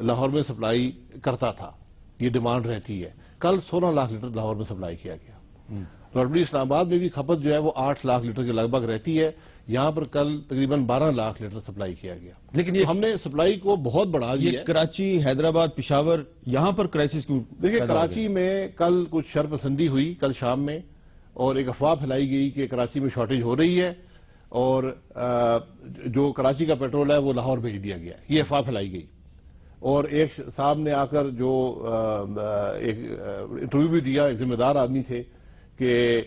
لاہور میں سپلائی کرتا تھا، یہ ڈیمانڈ رہتی ہے. کل 16 لاکھ لیٹر لاہور میں سپلائی کیا گیا. راولپنڈی اسلام آباد میں بھی کھپت جو ہے وہ 8 لاکھ لیٹر کے لگ بھگ رہتی ہے. یہاں پر کل تقریباً 12 لاکھ لیٹر سپلائی کیا گیا. لیکن ہم نے سپلائی کو بہت بڑھا دیا ہے. کراچی، حیدرآباد، پشاور، یہاں پر کرائسس کیوں؟ دیکھیں کراچی میں کل کچھ شرپسندی ہوئی کل شام میں، اور ایک افواہ پھیلائی گئی کہ کراچی میں شارٹیج ہو رہی ہے اور جو کراچی کا پیٹرول ہے وہ لاہور بھیج دیا گیا ہے. یہ افواہ پھیلائی گئی، اور ایک صاحب نے آ کر جو ایک انٹرویو بھی دیا، ایک ذمہ دار آدمی تھے، کہ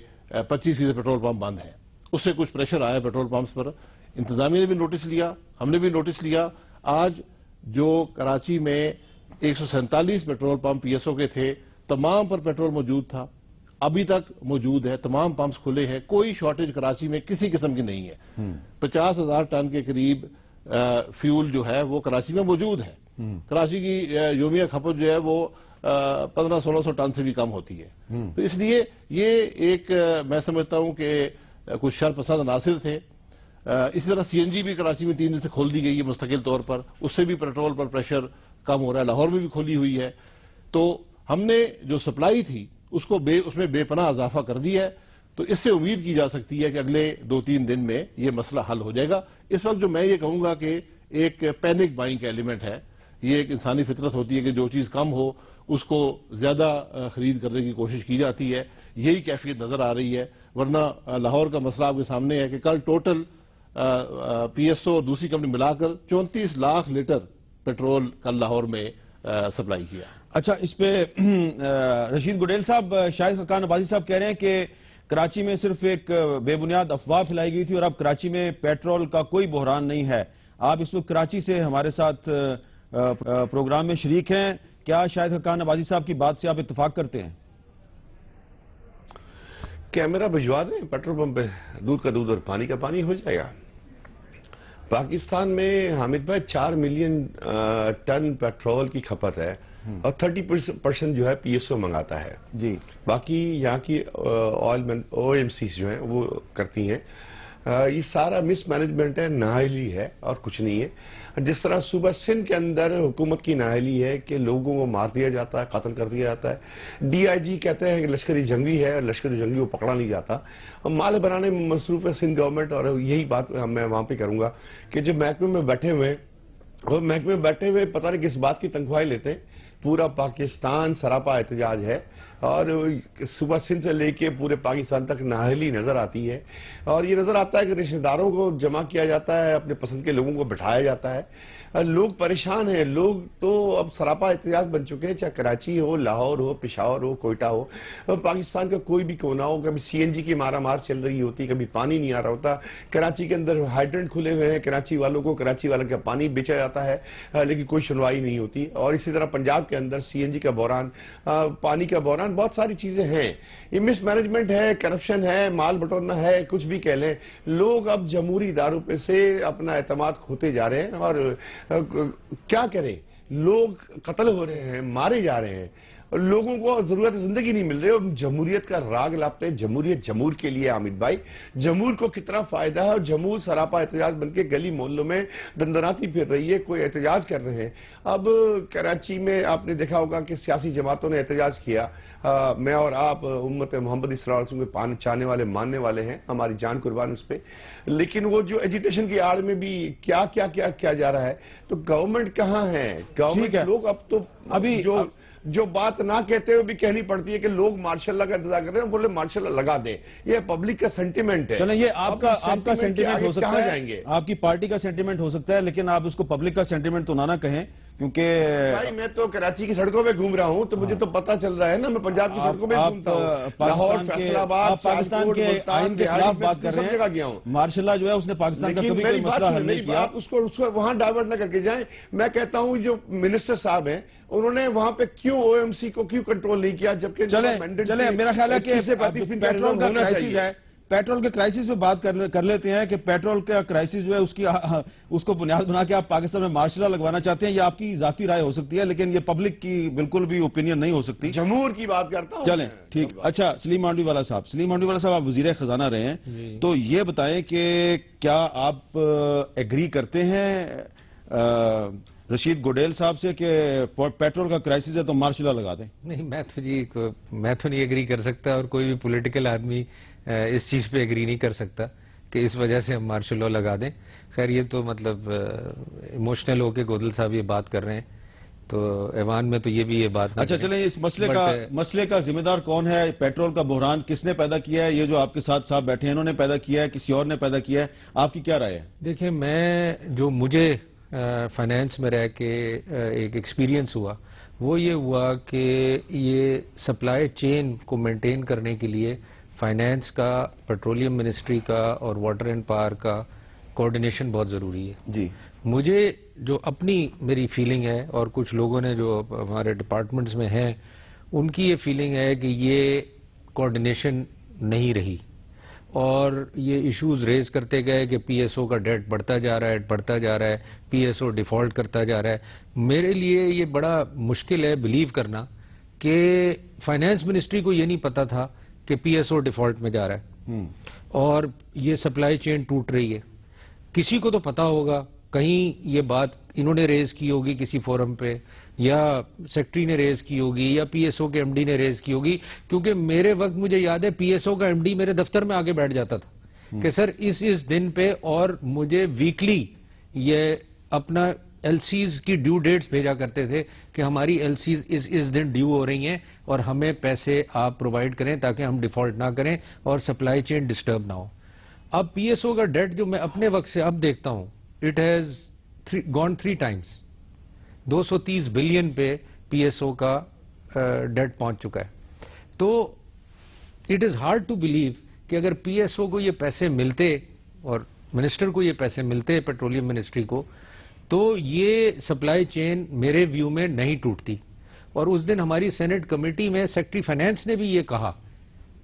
25% پیٹرول پمپ بند ہے. اس سے کچھ پریشر آیا پیٹرول پمپس پر. انتظامیہ نے بھی نوٹس لیا، ہم نے بھی نوٹس لیا. آج جو کراچی میں 147 پیٹرول پمپ پی ایس او کے تھے، تمام پر پیٹرول موجود تھا، ابھی تک موجود ہے. تمام پمپس کھلے ہیں، کوئی شارٹیج کراچی میں کسی قسم کی نہیں ہے. 50,000 ٹن کے قریب فیول جو ہے وہ کراچی میں موجود ہے. کراچی کی یومیہ کھپت جو ہے وہ 1500-1600 ٹن سے بھی کم ہوتی ہے. تو اس لیے یہ ایک میں سمجھتا ہوں کہ کچھ شرپسند عناصر تھے. اسی طرح سی این جی بھی کراچی میں 3 دن سے کھول دی گئی ہے مستقل طور پر، اس سے بھی پیٹرول پر پریشر کم ہو رہا ہے. لاہور میں بھی کھولی ہوئی ہے. تو ہم نے جو سپلائی تھی اس میں بے پناہ اضافہ کر دیا ہے. تو اس سے امید کی جا سکتی ہے کہ اگلے 2-3 دن میں یہ مسئلہ حل ہو جائے گا. اس وقت جو میں یہ کہوں گا کہ ایک پینک بائنگ کا ایلیمنٹ ہے. یہ ایک انسانی فطرت ہوتی ہے کہ جو چیز کم ہو اس کو زیادہ خرید کرنے کی کوشش کی جاتی ہے. یہی کیفیت نظر آ رہی ہے. ورنہ لاہور کا مسئلہ آپ کے سامنے ہے کہ کل ٹوٹل پی ایس او اور دوسری کمپنی ملا کر 34 لاکھ لیٹر پیٹرول کل لاہور میں سپلائی کیا. اچھا، اس پہ رشید گڈیل صاحب، شاہد خاقان عباسی صاحب کہہ رہے ہیں کہ کراچی میں صرف ایک بے بنیاد افواہ پھیلائی گئی تھی اور اب کراچی میں پیٹرول کا کوئی بحران نہیں ہے. آپ اس وقت کراچی سے ہمارے ساتھ پروگرام میں شریک ہیں. کیا شاہد خاقان عباسی صاحب کی بات سے آپ اتفاق کرتے ہیں؟ کیمرہ بھجوا دیں پیٹرول پمپ پہ، دودھ کا دودھ اور پانی کا پانی ہو جائے گا. پاکستان میں حامد بھائی 4 ملین ٹن پیٹرول کی کھپت ہے اور 30% جو ہے پی ایس او منگاتا ہے. جی، باقی یہاں کی آئل او ایم سیز جو ہیں وہ کرتی ہیں. یہ سارا مس مینجمنٹ ہے، نااہلی ہے اور کچھ نہیں ہے. جس طرح صوبہ سندھ کے اندر حکومت کی نااہلی ہے کہ لوگوں کو مار دیا جاتا ہے، قتل کر دیا جاتا ہے. ڈی آئی جی کہتے ہیں کہ لشکری جنگی ہے اور لشکری جنگی کو پکڑا نہیں جاتا. مال بنانے میں مصروف ہے سندھ گورنمنٹ. اور یہی بات میں وہاں پہ کروں گا کہ جو محکمے میں بیٹھے ہوئے وہ محکمے میں بیٹھے ہوئے پتہ نہیں کس بات کی تنخواہیں لیتے ہیں. پورا پاکستان سراپا احتجاج ہے اور صوبہ سندھ سے لے کے پورے پاکستان تک نااہلی نظر آتی ہے. اور یہ نظر آتا ہے کہ رشتہ داروں کو جمع کیا جاتا ہے، اپنے پسند کے لوگوں کو بٹھایا جاتا ہے. لوگ پریشان ہیں. لوگ تو اب سراپا احتجاج بن چکے ہیں، چاہے کراچی ہو، لاہور ہو، پشاور ہو، کوئٹہ ہو، پاکستان کا کوئی بھی کونا ہو. کبھی سی این جی کی مارا مار چل رہی ہوتی، کبھی پانی نہیں آ رہا ہوتا. کراچی کے اندر ہائیڈرنٹ کھلے ہوئے ہیں، کراچی والوں کو کراچی والوں کا پانی بیچا جاتا ہے لیکن کوئی سنوائی نہیں ہوتی. اور اسی طرح پنجاب کے اندر سی این جی کا بحران، پانی کا بحران، بہت ساری چیزیں ہیں. یہ مس مینجمنٹ ہے، کرپشن ہے، مال بٹورنا ہے، کچھ بھی کہہ لیں. لوگ اب جمہوری اداروں پہ سے اپنا اعتماد کھوتے جا رہے ہیں. اور کیا کریں، لوگ قتل ہو رہے ہیں، مارے جا رہے ہیں، لوگوں کو ضرورت زندگی نہیں مل رہی. اور جمہوریت کا راگ لاپتے ہیں. جمہوریت جمہور کے لیے حامد بھائی، جمہور کو کتنا فائدہ ہے. اور جمہور سراپا احتجاج بن کے گلی محلوں میں دندناتی پھر رہی ہے، کوئی احتجاج کر رہے ہیں. اب کراچی میں آپ نے دیکھا ہوگا کہ سیاسی جماعتوں نے احتجاج کیا. میں اور آپ امت محمدی صلی اللہ علیہ وسلم کے چاہنے والے، ماننے والے ہیں، ہماری جان قربان اس پہ. لیکن وہ جو ایجیٹیشن کی آڑ میں بھی کیا جا رہا ہے. تو گورنمنٹ کہاں ہے؟ گورنمنٹ لوگ اب تو ابھی جو بات نہ کہتے ہوئے بھی کہنی پڑتی ہے کہ لوگ مارشل اللہ کا انتظار کر رہے ہیں، بولے مارشل اللہ لگا دیں. یہ پبلک کا سینٹیمنٹ ہے. چلیں، یہ آپ کا سینٹیمنٹ ہو سکتا ہے، آپ کی پارٹی کا سینٹیمنٹ ہو سکتا ہے، لیکن آپ اس کو پبلک کا سینٹیمنٹ تو نہ کہیں. کیونکہ بھائی میں تو کراچی کی سڑکوں پہ گھوم رہا ہوں تو مجھے تو پتہ چل رہا ہے نا. میں پنجاب کی سڑکوں پہ گھومتا ہوں، لاہور، فیصل آباد، پاکستان کے آئین کے خلاف بات کر رہے ہیں. مارشل اللہ جو ہے اس نے پاکستان کا کبھی کوئی مسئلہ حل نہیں کیا. آپ اس کو وہاں ڈائیورٹ نہ کر کے جائیں. میں کہتا ہوں جو منسٹر صاحب ہیں انہوں نے وہاں پہ کیوں او ایم سی کو کیوں کنٹرول نہیں کیا، جبکہ چلیں میرا خیال ہے کہ پیٹرول کا کرائسس ہے. پیٹرول کے کرائسس پہ بات کر لیتے ہیں کہ پیٹرول کا کرائسس جو ہے اس کو بنیاد بنا کے آپ پاکستان میں مارشل لا لگوانا چاہتے ہیں. یہ آپ کی ذاتی رائے ہو سکتی ہے لیکن یہ پبلک کی بالکل بھی اوپینین نہیں ہو سکتی. جمہور کی بات کرتا ہوں. چلیں ٹھیک. اچھا، سلیم مانڈوی والا صاحب آپ وزیر خزانہ رہے ہیں، تو یہ بتائیں کہ کیا آپ ایگری کرتے ہیں رشید گوڈیل صاحب سے کہ پیٹرول کا کرائسس ہے تو مارشل لا لگا دیں. نہیں میں تو نہیں ایگری کر سکتا اور کوئی بھی پولیٹیکل آدمی اس چیز پہ ایگری نہیں کر سکتا کہ اس وجہ سے ہم مارشل لا لگا دیں. خیر یہ تو مطلب ایموشنل ہو کے گودل صاحب یہ بات کر رہے ہیں تو ایوان میں تو یہ بھی یہ بات. اچھا چلیں اس مسئلے کا ذمہ دار کون ہے؟ پیٹرول کا بحران کس نے پیدا کیا ہے؟ یہ جو آپ کے ساتھ صاحب بیٹھے ہیں انہوں نے پیدا کیا ہے کسی اور نے پیدا کیا ہے؟ آپ کی کیا رائے ہے؟ دیکھیں جو مجھے فائنینس میں رہ کے ایک ایکسپیرینس ہوا وہ یہ ہوا کہ یہ سپلائی چین کو مینٹین کرنے کے لیے فائنینس کا، پیٹرولیم منسٹری کا اور واٹر اینڈ پاور کا کوارڈینیشن بہت ضروری ہے. جی مجھے جو میری فیلنگ ہے اور کچھ لوگوں نے جو ہمارے ڈپارٹمنٹس میں ہیں ان کی یہ فیلنگ ہے کہ یہ کوارڈینیشن نہیں رہی اور یہ ایشوز ریز کرتے گئے کہ پی ایس او کا ڈیٹ بڑھتا جا رہا ہے، پی ایس او ڈیفالٹ کرتا جا رہا ہے. میرے لیے یہ بڑا مشکل ہے بلیو کرنا کہ فائنینس منسٹری کو یہ نہیں پتا تھا کہ پی ایس او ڈیفالٹ میں جا رہا ہے اور یہ سپلائی چین ٹوٹ رہی ہے. کسی کو تو پتا ہوگا، کہیں یہ بات انہوں نے ریز کی ہوگی کسی فورم پہ یا سیکٹری نے ریز کی ہوگی یا پی ایس او کے ایم ڈی نے ریز کی ہوگی، کیونکہ میرے وقت مجھے یاد ہے پی ایس او کا ایم ڈی میرے دفتر میں آگے بیٹھ جاتا تھا کہ سر اس دن پہ، اور مجھے ویکلی یہ اپنا ایل سیز کی ڈیو ڈیٹس بھیجا کرتے تھے کہ ہماری ایل سیز اس دن ڈیو ہو رہی ہیں اور ہمیں پیسے آپ پرووائڈ کریں تاکہ ہم ڈیفالٹ نہ کریں اور سپلائی چین ڈسٹرب نہ ہو. اب پی ایس او کا ڈیٹ جو میں اپنے وقت سے اب دیکھتا ہوں it has gone 3 times 230 billion پہ پی ایس او کا ڈیٹ پہنچ چکا ہے. تو it is hard to believe کہ اگر پی ایس او کو یہ پیسے ملتے اور منسٹر کو یہ پیسے ملتے پیٹرولیم منسٹری کو تو یہ سپلائی چین میرے ویو میں نہیں ٹوٹتی. اور اس دن ہماری سینٹ کمیٹی میں سیکٹری فائنینس نے بھی یہ کہا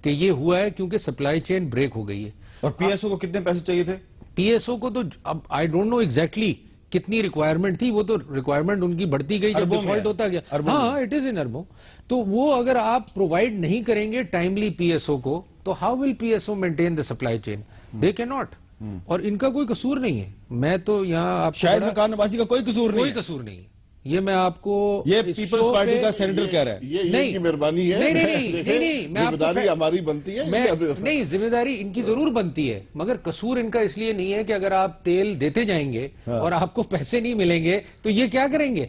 کہ یہ ہوا ہے کیونکہ سپلائی چین بریک ہو گئی ہے. اور پی ایس او کو کتنے پیسے چاہیے تھے؟ پی ایس او کو تو اب آئی ڈونٹ نو ایگزیکٹلی کتنی ریکوائرمنٹ تھی، وہ تو ریکوائرمنٹ ان کی بڑھتی گئی جب ڈیفالٹ ہوتا گیا. ہاں اٹ از ان اربوں. تو وہ اگر آپ پرووائڈ نہیں کریں گے ٹائملی پی ایس او کو تو how will P S O maintain the supply chain? They can not. اور ان کا کوئی قصور نہیں ہے. میں تو یہاں آپ شاید حقان عباسی کا کوئی قصور نہیں. یہ میں آپ کو یہ پیپلز پارٹی کا سینیٹر کہہ رہا ہے. یہ مہربانی ہے. نہیں ذمہ داری ہماری بنتی ہے. نہیں ذمہ داری ان کی ضرور بنتی ہے مگر قصور ان کا اس لیے نہیں ہے کہ اگر آپ تیل دیتے جائیں گے اور آپ کو پیسے نہیں ملیں گے تو یہ کیا کریں گے؟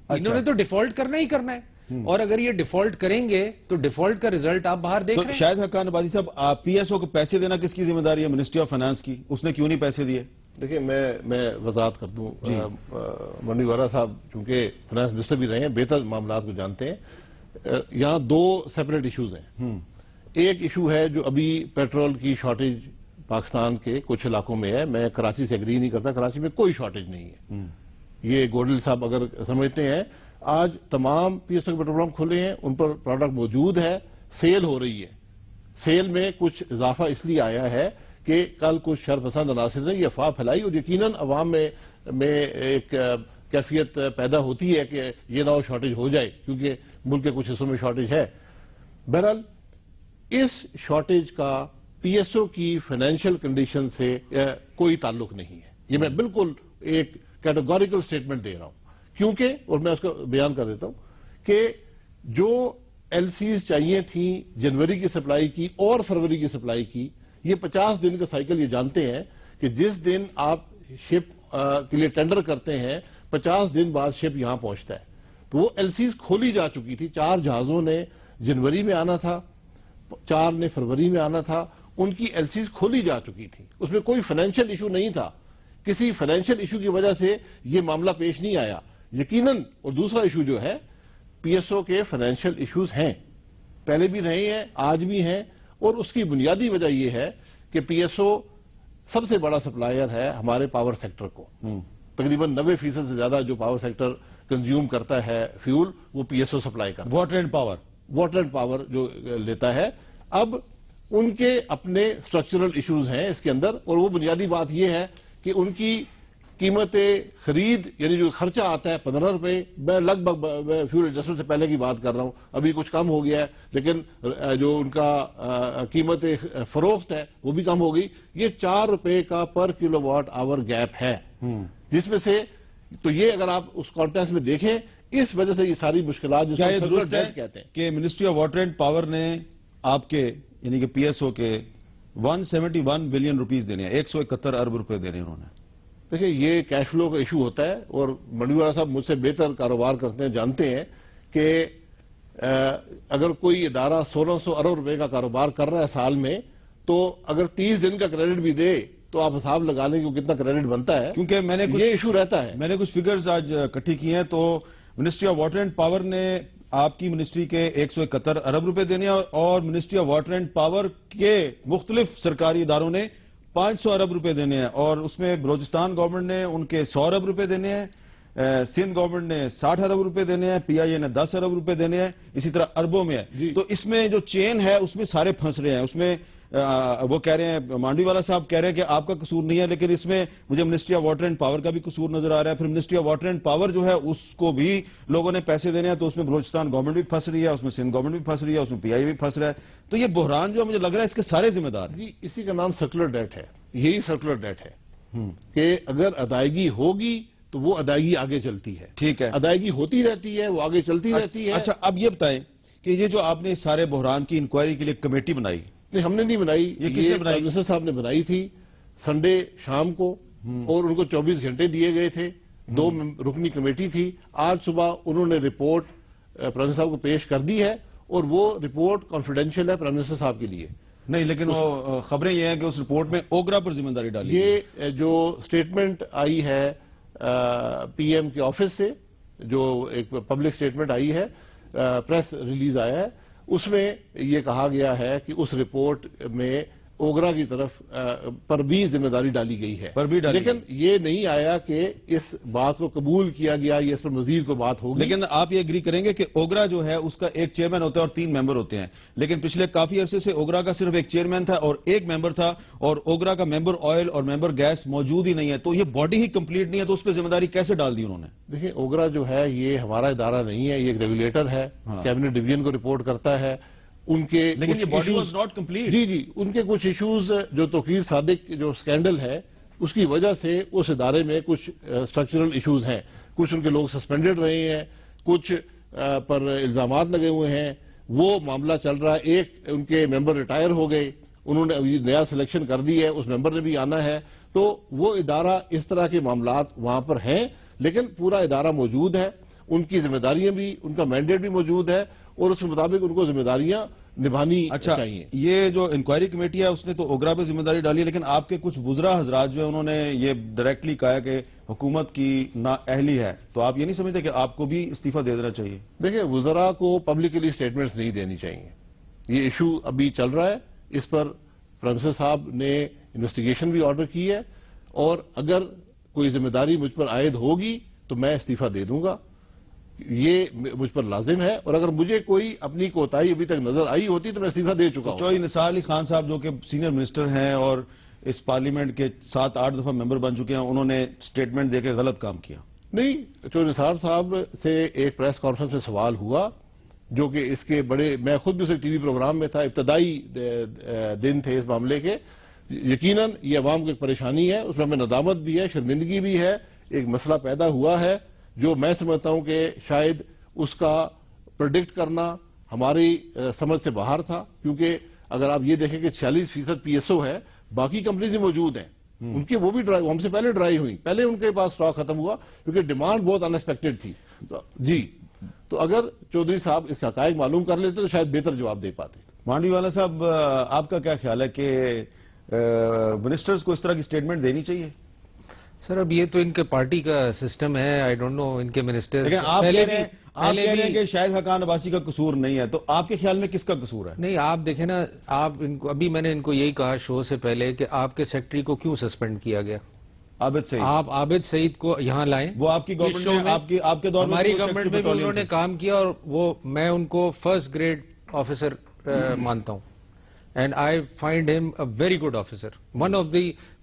انہوں نے تو ڈیفالٹ کرنا ہی کرنا ہے اور اگر یہ ڈیفالٹ کریں گے تو ڈیفالٹ کا ریزلٹ آپ باہر دیکھ رہے ہیں. شاہد حقان عباسی صاحب پی ایس او کو پیسے دینا کس کی ذمہ داری ہے؟ منسٹری آف فائنانس کی. اس نے کیوں نہیں پیسے دیے؟ دیکھیں میں وضاحت کر دوں. منی وارا صاحب چونکہ فائنانس منسٹر بھی رہے ہیں، بہتر معاملات کو جانتے ہیں. یہاں 2 سیپریٹ ایشوز ہیں. ایک ایشو ہے جو ابھی پیٹرول کی شارٹیج پاکستان کے کچھ علاقوں میں ہے. میں کراچی سے ایگری نہیں کرتا، کراچی میں کوئی شارٹیج نہیں ہے. یہ گوڈل صاحب اگر سمجھتے ہیں، آج تمام پی ایس او کے پیٹرول پمپ کھلے ہیں، ان پر پروڈکٹ موجود ہے، سیل ہو رہی ہے. سیل میں کچھ اضافہ اس لیے آیا ہے کہ کل کچھ شرپسند عناصر نے یہ افواہ پھیلائی اور یقیناً عوام میں ایک کیفیت پیدا ہوتی ہے کہ یہ نہ ہو شارٹیج ہو جائے کیونکہ ملک کے کچھ حصوں میں شارٹیج ہے. بہرحال اس شارٹیج کا پی ایس او کی فائنینشیل کنڈیشن سے کوئی تعلق نہیں ہے. یہ میں بالکل ایک کیٹیگوریکل سٹیٹمنٹ دے رہا ہوں کیونکہ، اور میں اس کو بیان کر دیتا ہوں کہ جو ایل سیز چاہیے تھیں جنوری کی سپلائی کی اور فروری کی سپلائی کی، یہ 50 دن کا سائیکل یہ جانتے ہیں کہ جس دن آپ شپ کے لیے ٹینڈر کرتے ہیں 50 دن بعد شپ یہاں پہنچتا ہے. تو وہ ایل سیز کھولی جا چکی تھی. 4 جہازوں نے جنوری میں آنا تھا، 4 نے فروری میں آنا تھا. ان کی ایل سیز کھولی جا چکی تھی. اس میں کوئی فائنینشیل ایشو نہیں تھا. کسی فائنینشیل ایشو کی وجہ سے یہ معاملہ پیش نہیں آیا یقیناً. اور دوسرا ایشو جو ہے، پی ایس او کے فائنینشیل ایشوز ہیں، پہلے بھی رہے ہیں، آج بھی ہیں. اور اس کی بنیادی وجہ یہ ہے کہ پی ایس او سب سے بڑا سپلائر ہے ہمارے پاور سیکٹر کو. تقریباً 90% سے زیادہ جو پاور سیکٹر کنزیوم کرتا ہے فیول وہ پی ایس او سپلائی کرتا ہے. واٹر اینڈ پاور جو لیتا ہے. اب ان کے اپنے اسٹرکچرل ایشوز ہیں اس کے اندر اور وہ بنیادی بات یہ ہے کہ ان کی قیمت خرید یعنی جو خرچہ آتا ہے 15 روپے، میں لگ بھگ فیول ایڈجسٹمنٹ سے پہلے کی بات کر رہا ہوں، ابھی کچھ کم ہو گیا ہے لیکن جو ان کا قیمت فروخت ہے وہ بھی کم ہو گئی. یہ 4 روپے کا پر کلو واٹ آور گیپ ہے جس میں سے تو یہ اگر آپ اس کانٹیکس میں دیکھیں، اس وجہ سے یہ ساری مشکلات جو کیا یہ درست ہے کہتے ہیں کہ ministry of water and power نے آپ کے یعنی کہ پی ایس او کے 171 بلین روپیز دینے ہیں، 171 ارب روپے دینے انہوں نے؟ دیکھیں یہ کیش فلو کا ایشو ہوتا ہے، اور منڈی والا صاحب مجھ سے بہتر کاروبار کرتے ہیں، جانتے ہیں کہ اگر کوئی ادارہ 1600 ارب روپے کا کاروبار کر رہا ہے سال میں، تو اگر 30 دن کا کریڈٹ بھی دے تو آپ حساب لگا لیں کہ کتنا کریڈٹ بنتا ہے، کیونکہ میں نے یہ ایشو رہتا ہے۔ میں نے کچھ فگرز آج اکٹھی کی ہیں، تو ministry of water and power نے آپ کی منسٹری کے 171 ارب روپے دینے ہیں، اور ministry of water and power کے مختلف سرکاری اداروں نے 500 ارب روپے دینے ہیں، اور اس میں بلوچستان گورنمنٹ نے ان کے 100 ارب روپے دینے ہیں، سندھ گورنمنٹ نے 60 ارب روپے دینے ہیں، پی آئی اے نے 10 ارب روپے دینے ہیں، اسی طرح اربوں میں ہے۔ تو اس میں جو چین ہے اس میں سارے پھنس رہے ہیں، اس میں وہ کہہ رہے ہیں، مانڈوی والا صاحب کہہ رہے ہیں کہ آپ کا قصور نہیں ہے، لیکن اس میں مجھے ministry of water and power کا بھی قصور نظر آ رہا ہے۔ پھر ministry of water and power جو ہے اس کو بھی لوگوں نے پیسے دینے ہیں، تو اس میں بلوچستان گورنمنٹ بھی پھنس رہی ہے، اس میں سندھ گورنمنٹ بھی پھنس رہی ہے، اس میں پی آئی بھی پھنس رہا ہے۔ تو یہ بحران جو مجھے لگ رہا ہے اس کے سارے ذمہ دار ہیں۔ جی اسی کا نام سرکولر ڈیٹ ہے، یہی سرکولر ڈیٹ ہے کہ اگر ادائیگی ہوگی تو وہ ادائیگی آگے چلتی ہے، ٹھیک ہے، ادائیگی ہوتی رہتی ہے، وہ آگے چلتی رہتی ہے۔ اچھا اب یہ بتائیں کہ یہ جو آپ نے سارے بحران کی انکوائری کے لیے کمیٹی بنائی، نہیں ہم نے نہیں بنائی، یہ کس نے بنائی؟ پرائم منسٹر صاحب نے بنائی تھی سنڈے شام کو، اور ان کو 24 گھنٹے دیے گئے تھے، 2 رکنی کمیٹی تھی۔ آج صبح انہوں نے رپورٹ پرائم منسٹر صاحب کو پیش کر دی ہے، اور وہ رپورٹ کانفیڈینشیل ہے پرائم منسٹر صاحب کے لیے۔ نہیں لیکن وہ خبریں یہ ہیں کہ اس رپورٹ میں اوگرا پر ذمہ داری ڈالی۔ یہ جو سٹیٹمنٹ آئی ہے پی ایم کے آفس سے، جو ایک پبلک سٹیٹمنٹ آئی ہے، پریس ریلیز آیا ہے، اس میں یہ کہا گیا ہے کہ اس رپورٹ میں اوگرا کی طرف پر بھی ذمہ داری ڈالی گئی ہے، لیکن یہ نہیں آیا کہ اس بات کو قبول کیا گیا یا اس پر مزید کوئی بات ہوگی۔ لیکن آپ یہ اگری کریں گے کہ اوگرا جو ہے اس کا ایک چیئرمین ہوتا ہے اور 3 ممبر ہوتے ہیں، لیکن پچھلے کافی عرصے سے اوگرا کا صرف ایک چیئرمین تھا اور ایک ممبر تھا، اور اوگرا کا ممبر آئل اور ممبر گیس موجود ہی نہیں ہے، تو یہ باڈی ہی کمپلیٹ نہیں ہے، تو اس پہ ذمہ داری کیسے ڈال دی انہوں نے؟ دیکھیں اوگرا جو ہے یہ ہمارا ادارہ نہیں ہے، یہ ایک ریگولیٹر ہے، کیبنٹ ڈویژن کو رپورٹ کرتا ہے۔ ان کے لیکن یہ باڈی واز ناٹ کمپلیٹ۔ جی ان کے کچھ ایشوز، جو توقیر صادق جو سکینڈل ہے اس کی وجہ سے اس ادارے میں کچھ سٹرکچرل ایشوز ہیں، کچھ ان کے لوگ سسپینڈڈ رہے ہیں، کچھ پر الزامات لگے ہوئے ہیں، وہ معاملہ چل رہا ہے۔ ایک ان کے ممبر ریٹائر ہو گئے، انہوں نے ابھی نیا سلیکشن کر دی ہے، اس ممبر نے بھی آنا ہے، تو وہ ادارہ اس طرح کے معاملات وہاں پر ہیں، لیکن پورا ادارہ موجود ہے، ان کی ذمہ داریاں بھی، ان کا مینڈیٹ بھی موجود ہے، اور اس کے مطابق ان کو ذمہ داریاں نبھانی چاہیے۔ یہ جو انکوائری کمیٹی ہے اس نے تو اوگرا پہ ذمہ داری ڈالی ہے، لیکن آپ کے کچھ وزراء حضرات جو ہیں انہوں نے یہ ڈائریکٹلی کہا کہ حکومت کی نااہلی ہے، تو آپ یہ نہیں سمجھتے کہ آپ کو بھی استعفیٰ دے دینا چاہیے؟ دیکھیں وزراء کو پبلکلی سٹیٹمنٹس نہیں دینی چاہیے، یہ ایشو ابھی چل رہا ہے، اس پر پرائم منسٹر صاحب نے انویسٹیگیشن بھی آرڈر کی ہے، اور اگر کوئی ذمہ داری مجھ پر عائد ہوگی تو میں استعفیٰ دے دوں گا، یہ مجھ پر لازم ہے، اور اگر مجھے کوئی اپنی کوتاہی ابھی تک نظر آئی ہوتی تو میں استعفیٰ دے چکا ہوں۔ چوہی نثار علی خان صاحب جو کہ سینئر منسٹر ہیں اور اس پارلیمنٹ کے 7-8 دفعہ ممبر بن چکے ہیں، انہوں نے سٹیٹمنٹ دے کے غلط کام کیا۔ نہیں، چوہی نثار صاحب سے ایک پریس کانفرنس میں سوال ہوا، جو کہ اس کے بڑے، میں خود بھی اسے ٹی وی پروگرام میں تھا، ابتدائی دن تھے اس معاملے کے۔ یقیناً یہ عوام کو ایک پریشانی ہے، اس میں ہمیں ندامت بھی ہے، شرمندگی بھی ہے، ایک مسئلہ پیدا ہوا ہے جو میں سمجھتا ہوں کہ شاید اس کا پریڈکٹ کرنا ہماری سمجھ سے باہر تھا، کیونکہ اگر آپ یہ دیکھیں کہ 46% پی ایس او ہے، باقی کمپنیز بھی موجود ہیں، ان کے وہ بھی ڈرائی، ہم سے پہلے ڈرائی ہوئی، پہلے ان کے پاس سٹاک ختم ہوا کیونکہ ڈیمانڈ بہت ان ایکسپیکٹڈ تھی۔ جی تو اگر چودھری صاحب اس کا حقائق معلوم کر لیتے تو شاید بہتر جواب دے پاتے۔ مانڈوی والا صاحب آپ کا کیا خیال ہے کہ منسٹرز کو اس طرح کی سٹیٹمنٹ دینی چاہیے؟ سر اب یہ تو ان کے پارٹی کا سسٹم ہے، آئی ڈونٹ نو ان کے منسٹر۔ لیکن آپ کہہ رہے ہیں کہ شاہد حقان عباسی کا قصور نہیں ہے، تو آپ کے خیال میں کس کا قصور ہے؟ نہیں آپ دیکھیں نا، آپ ان کو، ابھی میں نے ان کو یہی کہا شو سے پہلے کہ آپ کے سیکٹری کو کیوں سسپینڈ کیا گیا؟ عابد سعید، آپ عابد سعید کو یہاں لائیں، وہ آپ کی گورنمنٹ میں، آپ کے دور میں ہماری گورنمنٹ میں بھی انہوں نے کام کیا، اور وہ میں ان کو فرسٹ گریڈ آفیسر مانتا ہوں، and I find him a very good officer, one of the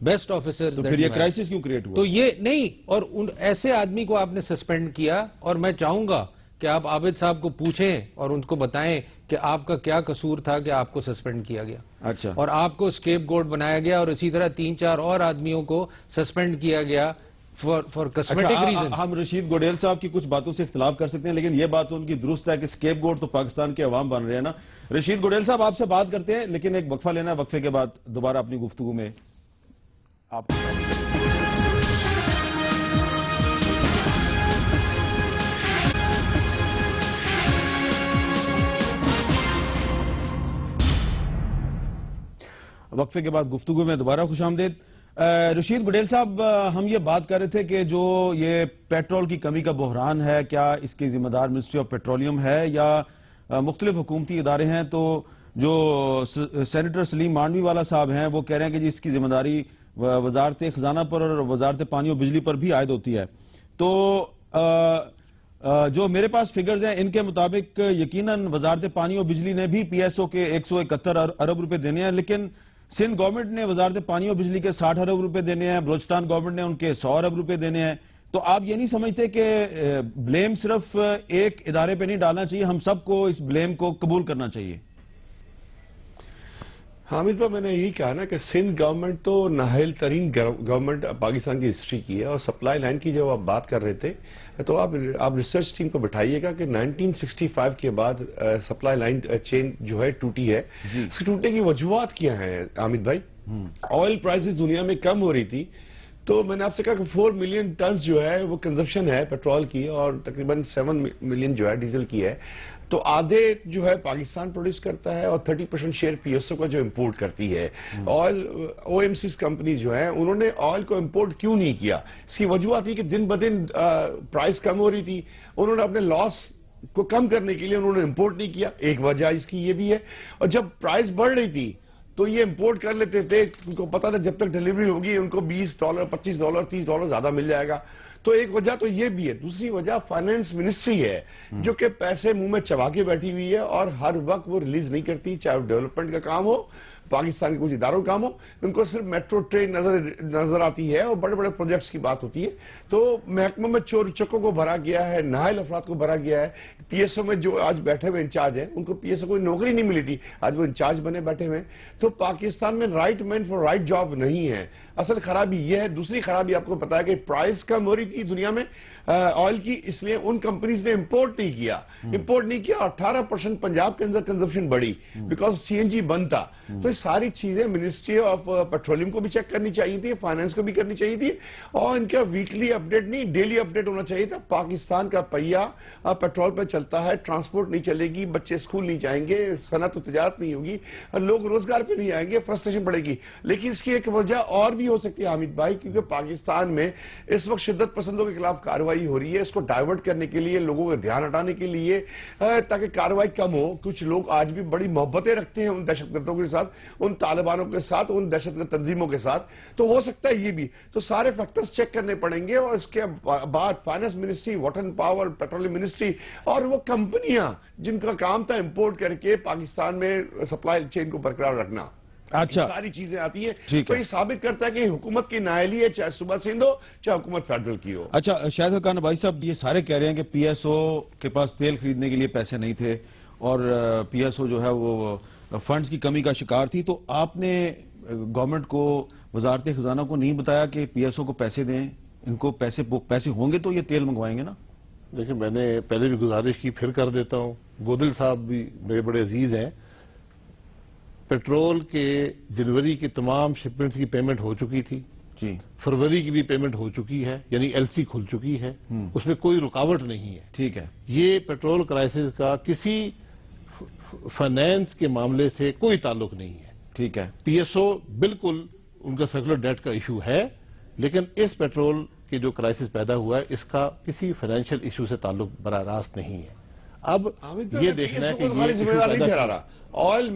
best officers. تو پھر یہ کرائسس کیوں کریٹ ہوا؟ تو یہ نہیں، اور ایسے آدمی کو آپ نے سسپینڈ کیا، اور میں چاہوں گا کہ آپ عابد صاحب کو پوچھیں اور ان کو بتائیں کہ آپ کا کیا قصور تھا کہ آپ کو سسپینڈ کیا گیا، اچھا، اور آپ کو اسکیپ گوٹ بنایا گیا، اور اسی طرح 3-4 اور آدمیوں کو سسپینڈ کیا گیا for cosmetic reasons. ہم رشید گوڈیل صاحب کی کچھ باتوں سے اختلاف کر سکتے ہیں، لیکن یہ بات ان کی درست ہے کہ اسکیپ گوڈ تو پاکستان کے عوام بن رہے ہیں نا. رشید گوڈیل صاحب آپ سے بات کرتے ہیں، لیکن ایک وقفہ لینا ہے، وقفے کے بعد دوبارہ اپنی گفتگو میں آپ وقفے کے بعد گفتگو میں دوبارہ خوش آمدید. رشید گوڈیل صاحب، ہم یہ بات کر رہے تھے کہ جو یہ پیٹرول کی کمی کا بحران ہے، کیا اس کی ذمہ دار منسٹری آف پیٹرولیم ہے یا مختلف حکومتی ادارے ہیں؟ تو جو سینیٹر سلیم مانڈوی والا صاحب ہیں وہ کہہ رہے ہیں کہ جی اس کی ذمہ داری وزارت خزانہ پر اور وزارت پانی و بجلی پر بھی عائد ہوتی ہے. تو جو میرے پاس فگرز ہیں ان کے مطابق یقیناً وزارت پانی و بجلی نے بھی پی ایس او کے 171 ارب روپے دینے ہیں، لیکن سندھ گورنمنٹ نے وزارت پانی و بجلی کے 60 ارب روپے دینے ہیں، بلوچستان گورنمنٹ نے ان کے 100 ارب روپے دینے ہیں. تو آپ یہ نہیں سمجھتے کہ بلیم صرف ایک ادارے پہ نہیں ڈالنا چاہیے، ہم سب کو اس بلیم کو قبول کرنا چاہیے؟ حامد بھائی، میں نے یہی کہا نا کہ سندھ گورنمنٹ تو نااہل ترین گورنمنٹ پاکستان کی ہسٹری کی ہے، اور سپلائی لائن کی جب آپ بات کر رہے تھے تو آپ ریسرچ ٹیم کو بٹھائیے گا کہ 1965 کے بعد سپلائی لائن چین جو ہے ٹوٹی ہے. اس کے ٹوٹنے کی وجوہات کیا ہیں حامد بھائی؟ آئل پرائسز دنیا میں کم ہو رہی تھی، تو میں نے آپ سے کہا کہ 4 ملین ٹنز جو ہے وہ کنزمپشن ہے پیٹرول کی، اور تقریباً 7 ملین جو ہے ڈیزل کی ہے. تو آدھے جو ہے پاکستان پروڈیوس کرتا ہے اور 30% شیئر پی ایس او کا جو امپورٹ کرتی ہے. Oil O M Cs company جو ہے انہوں نے آئل کو امپورٹ کیوں نہیں کیا؟ اس کی وجوہات یہ کہ دن بدن پرائس کم ہو رہی تھی، انہوں نے اپنے لاس کو کم کرنے کے لیے انہوں نے امپورٹ نہیں کیا. ایک وجہ اس کی یہ بھی ہے. اور جب پرائس بڑھ رہی تھی تو یہ امپورٹ کر لیتے تھے، ان کو پتا تھا جب تک ڈیلیوری ہوگی ان کو $20 $25 $30 زیادہ مل جائے گا. تو ایک وجہ تو یہ بھی ہے. دوسری وجہ فائنانس منسٹری ہے جو کہ پیسے منہ میں چبا کے بیٹھی ہوئی ہے اور ہر وقت وہ ریلیز نہیں کرتی، چاہے وہ ڈیولپمنٹ کا کام ہو، پاکستان کے کچھ اداروں کا کام ہو. ان کو صرف میٹرو ٹرین نظر آتی ہے اور بڑے بڑے پروجیکٹس کی بات ہوتی ہے. تو محکمہ میں چور چکوں کو بھرا گیا ہے، نااہل افراد کو بھرا گیا ہے. پی ایس او میں جو آج بیٹھے ہوئے انچارج ہیں ان کو پی ایس او کوئی نوکری نہیں ملی تھی، آج وہ انچارج بنے بیٹھے ہوئے. تو پاکستان میں right man for right job نہیں ہے. اصل خرابی یہ ہے. دوسری خرابی آپ کو پتا ہے کہ پرائس کم ہو رہی تھی دنیا میں آئل کی، اس لیے ان کمپنیز نے امپورٹ نہیں کیا. 18% پنجاب کے اندر کنزمپشن بڑھی بیکاز سی این جی بند تھا. تو یہ ساری چیزیں منسٹری آف پیٹرولیم کو بھی چیک کرنی چاہیے تھی، فائنانس کو بھی کرنی چاہیے تھی، اور ان کا ویکلی اپڈیٹ نہیں ڈیلی اپڈیٹ ہونا چاہیے تھا. پاکستان کا پہیا پیٹرول پہ چلتا ہے، ٹرانسپورٹ نہیں چلے گی، بچے اسکول نہیں جائیں گے، صنعت و تجارت نہیں ہوگی، لوگ روزگار پہ نہیں آئیں گے، فرسٹریشن بڑھے گی. لیکن اس کی ایک وجہ اور بھی ہو سکتی ہے حامد بھائی، کیونکہ پاکستان میں اس وقت شدت پسندوں کے خلاف کارروائی ہو رہی ہے. اس کو ڈائیورٹ کرنے کے لیے، لوگوں کا دھیان ہٹانے کے لیے، تاکہ کارروائی کم ہو. کچھ لوگ آج بھی بڑی محبتیں رکھتے ہیں ان دہشت گردوں کے ساتھ، ان طالبانوں کے ساتھ، ان دہشت گرد تنظیموں کے ساتھ. تو ہو سکتا ہے یہ بھی. تو سارے فیکٹرز چیک کرنے پڑیں گے، اور اس کے بعد finance ministry, water and power, petroleum ministry اور وہ کمپنیاں جن کا کام تھا امپورٹ کر کے پاکستان میں سپلائی چین کو برقرار رکھنا، اچھا ساری چیزیں آتی ہیں. تو یہ ثابت کرتا ہے کہ حکومت کی نااہلی ہے، چاہے صوبہ سندھ ہو چاہے حکومت فیڈرل کی ہو. اچھا شاہد خان بھائی صاحب، یہ سارے کہہ رہے ہیں کہ پی ایس او کے پاس تیل خریدنے کے لیے پیسے نہیں تھے اور پی ایس او جو ہے وہ فنڈز کی کمی کا شکار تھی. تو آپ نے گورنمنٹ کو، وزارت خزانہ کو نہیں بتایا کہ پی ایس او کو پیسے دیں؟ ان کو پیسے ہوں گے تو یہ تیل منگوائیں گے نا. دیکھیں، میں نے پہلے بھی گزارش کی، پھر کر دیتا ہوں. گودل صاحب بھی میرے بڑے عزیز ہیں. پیٹرول کے جنوری کی تمام شپمنٹس کی پیمنٹ ہو چکی تھی جی، فروری کی بھی پیمنٹ ہو چکی ہے، یعنی ایل سی کھل چکی ہے، اس میں کوئی رکاوٹ نہیں ہے. ٹھیک ہے. یہ پیٹرول کرائسس کا کسی فائنانس کے معاملے سے کوئی تعلق نہیں ہے. ٹھیک ہے. پی ایس او بالکل ان کا سرکولر ڈیٹ کا ایشو ہے، لیکن اس پیٹرول کے جو کرائسس پیدا ہوا ہے اس کا کسی فائنینشیل ایشو سے تعلق براہ راست نہیں ہے. اب یہ دیکھنا ہے کہ یہ ذمہ دار نہیں ٹھہرا رہا. Oil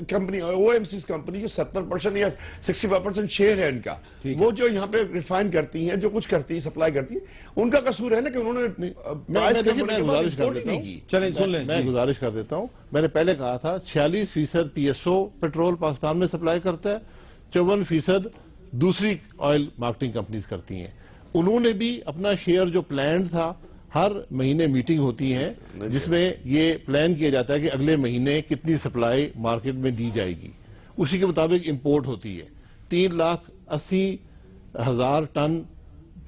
company, O M Cs company جو 70% یا 65% شیئر ہے ان کا، وہ جو یہاں پہ ریفائن کرتی ہیں، جو کچھ کرتی ہیں، سپلائی کرتی ہیں، ان کا قصور ہے نا کہ انہوں نے میں گزارش کر دیتا ہوں. میں نے پہلے کہا تھا 46% پی ایس او پیٹرول پاکستان میں سپلائی کرتا ہے، 54% دوسری آئل مارکیٹنگ کمپنیز کرتی ہیں. انہوں نے بھی اپنا شیئر جو پلانڈ تھا، ہر مہینے میٹنگ ہوتی ہیں جس میں یہ پلان کیا جاتا ہے کہ اگلے مہینے کتنی سپلائی مارکیٹ میں دی جائے گی، اسی کے مطابق امپورٹ ہوتی ہے. 3,80,000 ٹن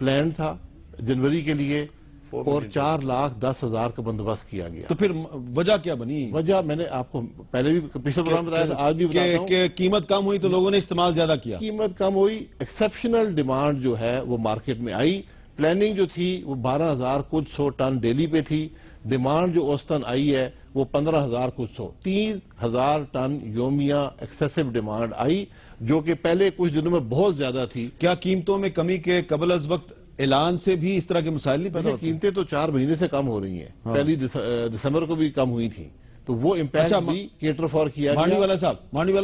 پلان تھا جنوری کے لیے اور 4,10,000 کا بندوبست کیا گیا. تو پھر وجہ کیا بنی؟ وجہ میں نے آپ کو پہلے بھی پچھلے پروگرام بتایا تھا, آج بھی بتاتا ہوں کہ قیمت کم ہوئی تو لوگوں نے استعمال زیادہ کیا. قیمت کم ہوئی, ایکسیپشنل ڈیمانڈ جو ہے وہ مارکیٹ میں آئی. پلاننگ جو تھی وہ 12,000 کچھ سو ٹن ڈیلی پہ تھی. ڈیمانڈ جو اوسطن آئی ہے وہ 15,000 کچھ سو, 3,000 ٹن یومیہ ایکسیسو ڈیمانڈ آئی, جو کہ پہلے کچھ دنوں میں بہت زیادہ تھی. کیا قیمتوں میں کمی کے قبل از وقت اعلان سے بھی اس طرح کے مسائل نہیں پیدا ہوتے؟ قیمتیں تو 4 مہینے سے کم ہو رہی ہیں, پہلی دسمبر کو بھی کم ہوئی تھی, تو وہ امپیکٹ بھی کیٹر فار کیا مانڈی والا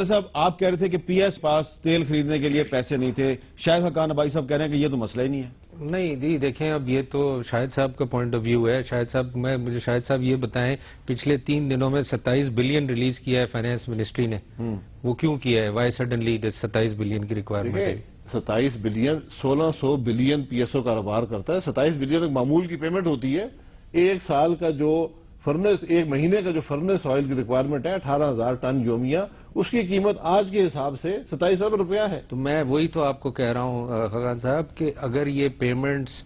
صاحب آپ کہہ رہے تھے کہ پی ایس پاس تیل خریدنے کے لیے پیسے نہیں تھے. شاہد حقان ابائی صاحب کہہ رہے ہیں کہ یہ تو مسئلہ ہی نہیں ہے. نہیں جی دیکھیں, اب یہ تو شاہد صاحب کا پوائنٹ آف ویو ہے. مجھے شاہد صاحب یہ بتائیں, پچھلے 3 دنوں میں 27 بلین ریلیز کیا ہے فائنانس منسٹری نے, وہ کیوں کیا ہے؟ وائی سڈنلی 27 بلین کی ریکوائرمنٹ ہے؟ 27 بلین 1600 بلین پی ایس او کاروبار کرتا ہے. 27 بلین ایک معمول کی پیمنٹ ہوتی ہے. ایک سال کا جو فرنس, ایک مہینے کا جو فرنس آئل کی ریکوائرمنٹ ہے 18,000 ٹن یومیہ, اس کی قیمت آج کے حساب سے 27 ارب روپیہ ہے. تو میں وہی تو آپ کو کہہ رہا ہوں خاقان صاحب کہ اگر یہ پیمنٹس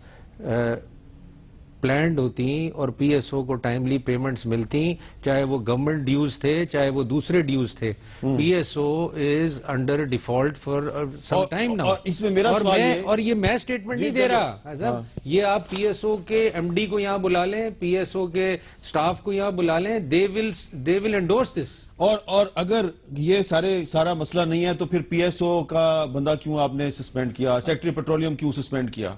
پلانڈ ہوتی اور پی ایس او کو ٹائملی پیمنٹس ملتی, چاہے وہ گورنمنٹ ڈیوز تھے چاہے وہ دوسرے ڈیوز تھے, P S O is under default for some time now. اس میں میرا سوال اور یہ میں اسٹیٹمنٹ نہیں دے رہا, یہ آپ پی ایس او کے ایم ڈی کو یہاں بلا لیں, پی ایس او کے سٹاف کو یہاں بلا لیں, دے ول انڈورس دس. اور اگر یہ سارا مسئلہ نہیں ہے تو پھر پی ایس او کا بندہ کیوں آپ نے سسپینڈ کیا, سیکٹری پیٹرولیم کیوں سسپینڈ کیا,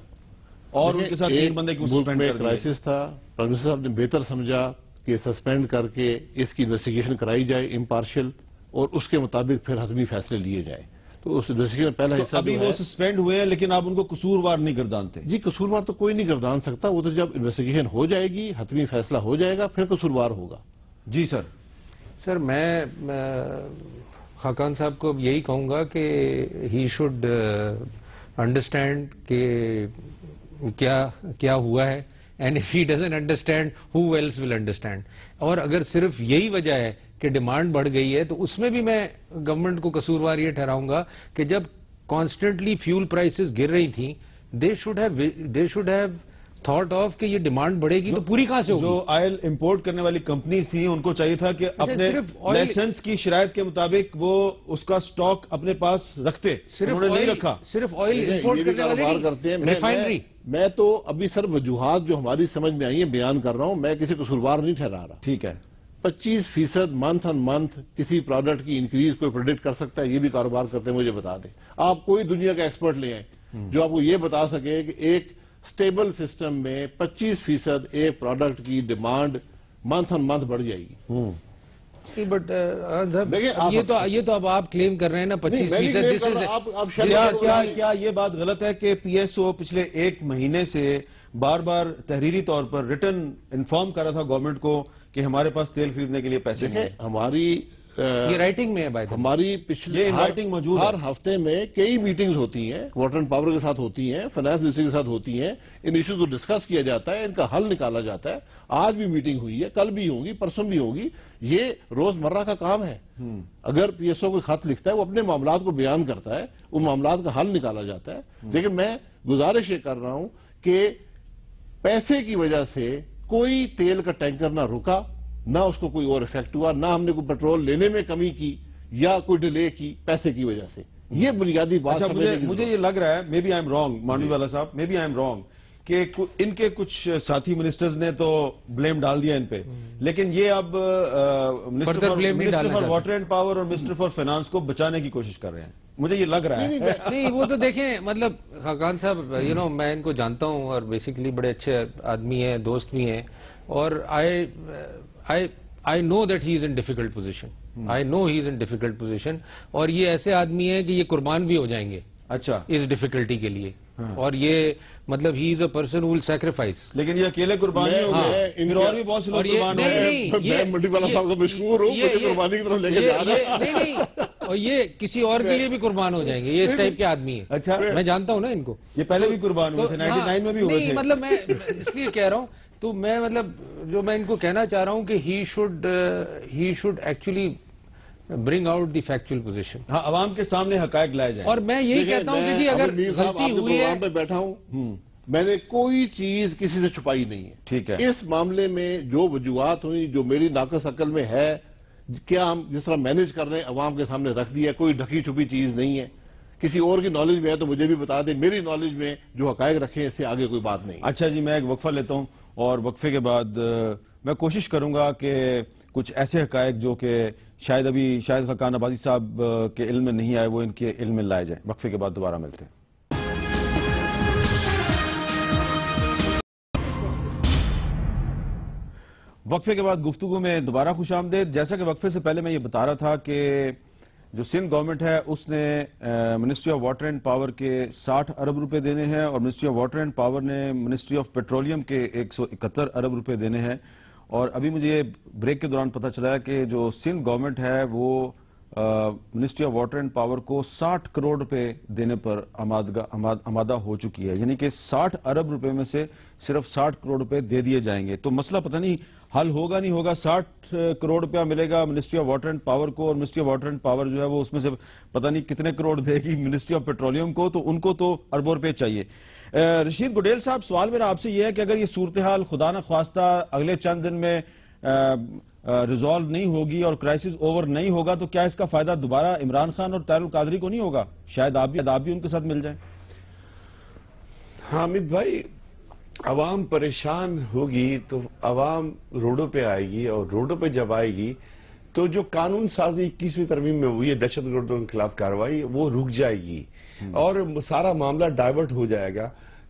اور ان کے ساتھ 3 بندے کیوں سسپینڈ کر دیے؟ کرائسس تھا, پرائم منسٹر صاحب نے بہتر سمجھا کہ سسپینڈ کر کے اس کی انویسٹیگیشن کرائی جائے امپارشل, اور اس کے مطابق پھر حتمی فیصلے لیے جائیں. تو اس انویسٹیگیشن پہلا حصہ ابھی وہ سسپینڈ ہوئے ہیں لیکن آپ ان کو قصوروار نہیں گردانتے؟ جی قصوروار تو کوئی نہیں گردان سکتا, وہ تو جب انویسٹیگیشن ہو جائے گی, حتمی فیصلہ ہو جائے گا, پھر قصوروار ہوگا. جی سر میں خاقان صاحب کو یہی کہوں گا کہ ہی شوڈ انڈرسٹینڈ کہ کیا ہوا ہے, and if he doesn't understand who else will understand. اور اگر صرف یہی وجہ ہے کہ ڈیمانڈ بڑھ گئی ہے تو اس میں بھی میں گورنمنٹ کو قصوروار یہ ٹھہراؤں گا کہ جب کانسٹنٹلی فیول پرائسز گر رہی تھیں, they should have thought of کہ یہ ڈیمانڈ بڑھے گی تو پوری کہاں سے ہوگی. جو آئل امپورٹ کرنے والی کمپنیز تھیں ان کو چاہیے تھا کہ اپنے لائسنس کی شرائط کے مطابق وہ اس کا سٹاک اپنے پاس رکھتے, انہوں نے نہیں رکھا. صرف آئل امپورٹ کرنے والے ریفائنری. میں تو ابھی سر وجوہات جو ہماری سمجھ میں آئی ہیں بیان کر رہا ہوں, میں کسی قصوروار نہیں ٹھہرا رہا. ٹھیک ہے, 25% منتھ آن منتھ کسی پروڈکٹ کی انکریز کوئی پریڈکٹ کر سکتا ہے؟ یہ بھی کاروبار کرتے ہیں, مجھے بتا دیں. آپ کوئی دنیا کا ایکسپرٹ لے آئیں جو آپ کو یہ بتا سکے کہ ایک سٹیبل سسٹم میں 25% ایک پروڈکٹ کی ڈیمانڈ منتھ آن منتھ بڑھ جائے گی. بٹ یہ تو اب آپ کلیم کر رہے ہیں نا 25%. کیا یہ بات غلط ہے کہ پی ایس او پچھلے 1 مہینے سے بار بار تحریری طور پر ریٹن انفارم کر رہا تھا گورنمنٹ کو کہ ہمارے پاس تیل خریدنے کے لیے پیسے نہیں؟ ہماری یہ رائٹنگ میں ہے, ہماری پچھلے ہر ہفتے میں کئی میٹنگز ہوتی ہیں, واٹر اینڈ پاور کے ساتھ ہوتی ہیں, فائنانس منسٹری کے ساتھ ہوتی ہیں, ان ایشوز کو ڈسکس کیا جاتا ہے, ان کا حل نکالا جاتا ہے. آج بھی میٹنگ ہوئی ہے, کل بھی ہوگی, پرسوں بھی ہوگی. یہ روز مرہ کا کام ہے. اگر پی ایس او کوئی خط لکھتا ہے, وہ اپنے معاملات کو بیان کرتا ہے, ان معاملات کا حل نکالا جاتا ہے. لیکن میں گزارش یہ کر رہا ہوں کہ پیسے کی وجہ سے کوئی تیل کا ٹینکر نہ رکا, نہ اس کو کوئی اور افیکٹ ہوا, نہ ہم نے کوئی پیٹرول لینے میں کمی کی یا کوئی ڈیلے کی پیسے کی وجہ سے. یہ بنیادی بات. مجھے یہ لگ رہا ہے, maybe I am wrong, مانوی والا صاحب, maybe I am wrong, کہ ان کے کچھ ساتھی منسٹرز نے تو بلیم ڈال دیا ان پہ, لیکن یہ اب minister for water and power اور منسٹر فار فائنانس کو بچانے کی کوشش کر رہے ہیں, مجھے یہ لگ رہا ہے. نہیں وہ تو دیکھیں, مطلب خاقان صاحب میں ان کو جانتا ہوں اور بیسیکلی بڑے اچھے آدمی ہیں, دوست بھی ہیں, اور I know that he is in difficult position. I know he is in difficult position. اور یہ ایسے آدمی ہیں کہ یہ قربان بھی ہو جائیں گے اچھا اس ڈیفیکلٹی کے لیے, اور یہ مطلب he is a person who will sacrifice. لیکن یہ اکیلے قربان نہیں ہو گئے, پھر اور بھی بہت سے لوگ قربان ہو گئے. میں منڈی والا صاحب کا مشکور ہوں, مجھے قربانی کی طرف لے کے جا رہا ہے. نہیں, اور یہ کسی اور کے لیے بھی قربان ہو جائیں گے, یہ اس ٹائپ کے آدمی ہیں. اچھا, میں جانتا ہوں نا ان کو, یہ پہلے بھی قربان ہوئے تھے, 99 میں بھی ہوئے تھے. مطلب میں اس لیے کہہ رہا ہوں, تو میں مطلب جو میں ان کو کہنا چاہ رہا ہوں کہ he should actually bring out the factual position. ہاں, عوام کے سامنے حقائق لائے جائیں. اور میں یہی کہتا ہوں کہ جی اگر غلطی ہوئی ہے, پہ بیٹھا ہوں, میں نے کوئی چیز کسی سے چھپائی نہیں ہے. ٹھیک ہے. اس معاملے میں جو وجوہات ہوئی جو میری ناقص عقل میں ہے، کیا ہم جس طرح مینج کر رہے ہیں عوام کے سامنے رکھ دیا، کوئی ڈھکی چھپی چیز نہیں ہے. کسی اور کی نالج میں ہے تو مجھے بھی بتا دیں، میری نالج میں جو حقائق رکھے اس سے آگے کوئی بات نہیں. اچھا جی، میں ایک وقفہ لیتا ہوں اور وقفے کے بعد میں کوشش کروں گا کہ کچھ ایسے حقائق جو کہ شاید خاقان آبادی صاحب کے علم میں نہیں آئے وہ ان کے علم میں لائے جائیں. وقفے کے بعد دوبارہ ملتے ہیں. وقفے کے بعد گفتگو میں دوبارہ خوش آمدید. جیسا کہ وقفے سے پہلے میں یہ بتا رہا تھا کہ جو سندھ گورنمنٹ ہے اس نے ministry of water and power کے 60 ارب روپے دینے ہیں اور ministry of water and power نے منسٹری آف پیٹرولیم کے 171 ارب روپے دینے ہیں. اور ابھی مجھے یہ بریک کے دوران پتہ چلا ہے کہ جو سندھ گورنمنٹ ہے وہ ministry of water and power کو 60 کروڑ روپے دینے پر آمادہ ہو چکی ہے. یعنی کہ 60 ارب روپے میں سے صرف 60 کروڑ روپے دے دیے جائیں گے. تو مسئلہ پتہ نہیں حل ہوگا نہیں ہوگا. 60 کروڑ روپیہ ملے گا ministry of water and power کو اور ministry of water and power جو ہے وہ اس میں سے پتہ نہیں کتنے کروڑ دے گی منسٹری آف پیٹرولیم کو. تو ان کو تو اربوں روپے چاہیے. رشید گڈیل صاحب، سوال میرا آپ سے یہ ہے کہ اگر یہ صورتحال خدا نہ خواستہ اگلے چند دن میں ریزالو نہیں ہوگی اور کرائسس اوور نہیں ہوگا تو کیا اس کا فائدہ دوبارہ عمران خان اور طاہر القادری کو نہیں ہوگا؟ شاید آپ بھی ان کے ساتھ مل جائیں. حامد بھائی، عوام پریشان ہوگی تو عوام روڈوں پہ آئے گی اور روڈوں پہ جب آئے گی تو جو قانون سازی 21ویں ترمیم میں ہوئی ہے دہشت گردوں کے خلاف کارروائی وہ رک جائے گی اور سارا معاملہ ڈائیورٹ ہو جائے گا.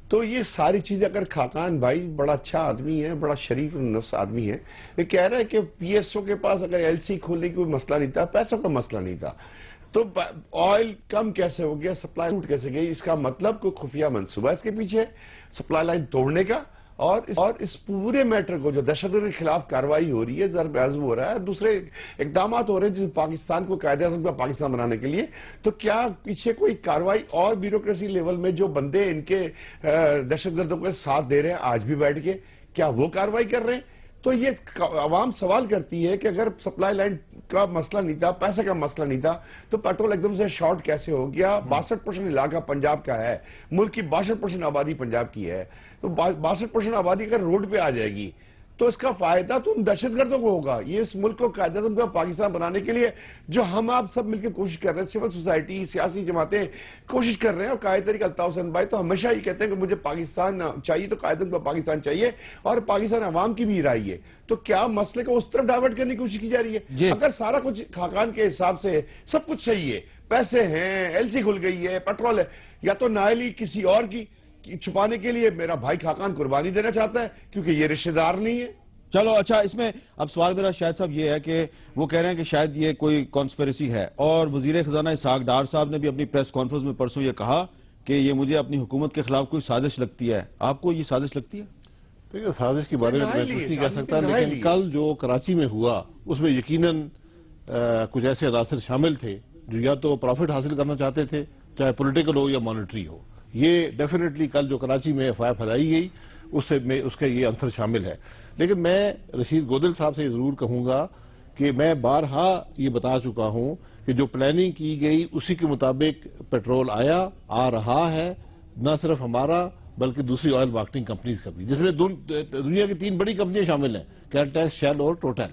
تو یہ ساری چیزیں اگر خاقان بھائی بڑا اچھا آدمی ہے، بڑا شریف نفس آدمی ہے، یہ کہہ رہا ہے کہ پی ایس او کے پاس اگر ایل سی کھولنے کی کوئی مسئلہ نہیں تھا، پیسوں کا مسئلہ نہیں تھا، تو آئل کم کیسے ہو گیا، سپلائی ٹوٹ کیسے گئی؟ اس کا مطلب کوئی خفیہ منصوبہ اس کے پیچھے سپلائی لائن توڑنے کا اور اس پورے میٹر کو جو دہشت گردی کے خلاف کارروائی ہو رہی ہے، ضرب عضب ہو رہا ہے، دوسرے اقدامات ہو رہے ہیں جس پاکستان کو قائد اعظم کا پاکستان بنانے کے لیے، تو کیا پیچھے کوئی کارروائی اور بیوروکریسی لیول میں جو بندے ان کے دہشت گردوں کے ساتھ دے رہے ہیں آج بھی بیٹھ کے، کیا وہ کارروائی کر رہے ہیں؟ تو یہ عوام سوال کرتی ہے کہ اگر سپلائی لائن کا مسئلہ نہیں تھا، پیسے کا مسئلہ نہیں تھا تو پیٹرول ایک دم سے شارٹ کیسے ہو گیا؟ 62% علاقہ پنجاب کا ہے، ملک کی 62% آبادی پنجاب کی ہے، تو 62% آبادی اگر روڈ پہ آ جائے گی تو اس کا فائدہ تو ان دہشت گردوں کو ہوگا. یہ اس ملک کو قائد اعظم کا پاکستان بنانے کے لیے جو ہم آپ سب مل کے کوشش کر رہے ہیں، سول سوسائٹی، سیاسی جماعتیں کوشش کر رہے ہیں، اور قائد طریق الطاف حسین بھائی تو ہمیشہ یہ کہتے ہیں کہ مجھے پاکستان چاہیے تو قائد اعظم کا پاکستان چاہیے اور پاکستان عوام کی بھی رائے ہے. تو کیا مسئلے کو اس طرف ڈائیورٹ کرنے کی کوشش کی جا رہی ہے؟ اگر سارا کچھ خاقان کے حساب سے سب کچھ صحیح ہے، پیسے ہیں، ایل سی کھل گئی ہے، پیٹرول ہے، یا تو نااہلی کسی اور کی چھپانے کے لیے میرا بھائی خاقان قربانی دینا چاہتا ہے کیونکہ یہ رشتہ دار نہیں ہے. چلو اچھا، اس میں اب سوال میرا شاہد صاحب یہ ہے کہ وہ کہہ رہے ہیں کہ شاید یہ کوئی کانسپیریسی ہے، اور وزیر خزانہ اسحاق ڈار صاحب نے بھی اپنی پریس کانفرنس میں پرسوں یہ کہا کہ یہ مجھے اپنی حکومت کے خلاف کوئی سازش لگتی ہے. آپ کو یہ سازش لگتی ہے؟ دیکھیں، سازش کے بارے میں کچھ نہیں کہہ سکتا، لیکن کل جو کراچی میں ہوا اس میں یقیناً کچھ ایسے عناصر شامل تھے جو یا تو پروفٹ حاصل کرنا چاہتے تھے، چاہے پولیٹیکل ہو یا مانیٹری ہو. یہ ڈیفینیٹلی کل جو کراچی میں افواہ پھیلائی گئی اس کا یہ عنصر شامل ہے. لیکن میں رشید گودل صاحب سے یہ ضرور کہوں گا کہ میں بارہا یہ بتا چکا ہوں کہ جو پلاننگ کی گئی اسی کے مطابق پیٹرول آ رہا ہے، نہ صرف ہمارا بلکہ دوسری آئل مارکیٹنگ کمپنیز کا بھی، جس میں دنیا کی 3 بڑی کمپنیاں شامل ہیں، کیلٹیکس، شیل اور ٹوٹل.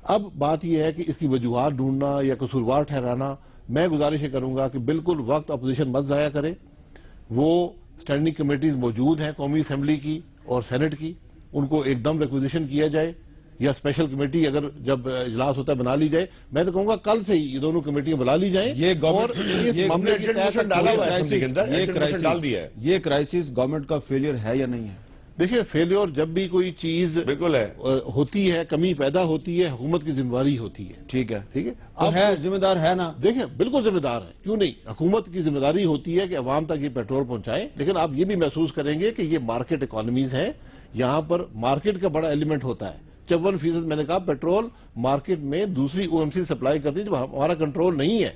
اب بات یہ ہے کہ اس کی وجوہات ڈھونڈنا یا قصوروار ٹھہرانا، میں گزارش کروں گا کہ بالکل وقت اپوزیشن مت ضائع کرے. وہ اسٹینڈنگ کمیٹیز موجود ہیں قومی اسمبلی کی اور سینٹ کی، ان کو ایک دم ریکویزیشن کیا جائے یا اسپیشل کمیٹی اگر جب اجلاس ہوتا ہے بنا لی جائے. میں تو کہوں گا کل سے ہی یہ دونوں کمیٹیاں بنا لی جائیں. یہ کرائسس گورنمنٹ کا فیلئر ہے یا نہیں ہے؟ دیکھیں، فیلئر جب بھی کوئی چیز بالکل ہوتی ہے، کمی پیدا ہوتی ہے، حکومت کی ذمہ داری ہوتی ہے. ٹھیک ہے، ٹھیک ہے، اب ہے ذمہ دار ہے نا؟ دیکھیں، بالکل ذمہ دار ہے، کیوں نہیں؟ حکومت کی ذمہ داری ہوتی ہے کہ عوام تک یہ پیٹرول پہنچائے. لیکن آپ یہ بھی محسوس کریں گے کہ یہ مارکیٹ اکانومیز ہیں، یہاں پر مارکیٹ کا بڑا ایلیمنٹ ہوتا ہے. 54% میں نے کہا پیٹرول مارکیٹ میں دوسری او ایم سی سپلائی کرتی ہے جو ہمارا کنٹرول نہیں ہے.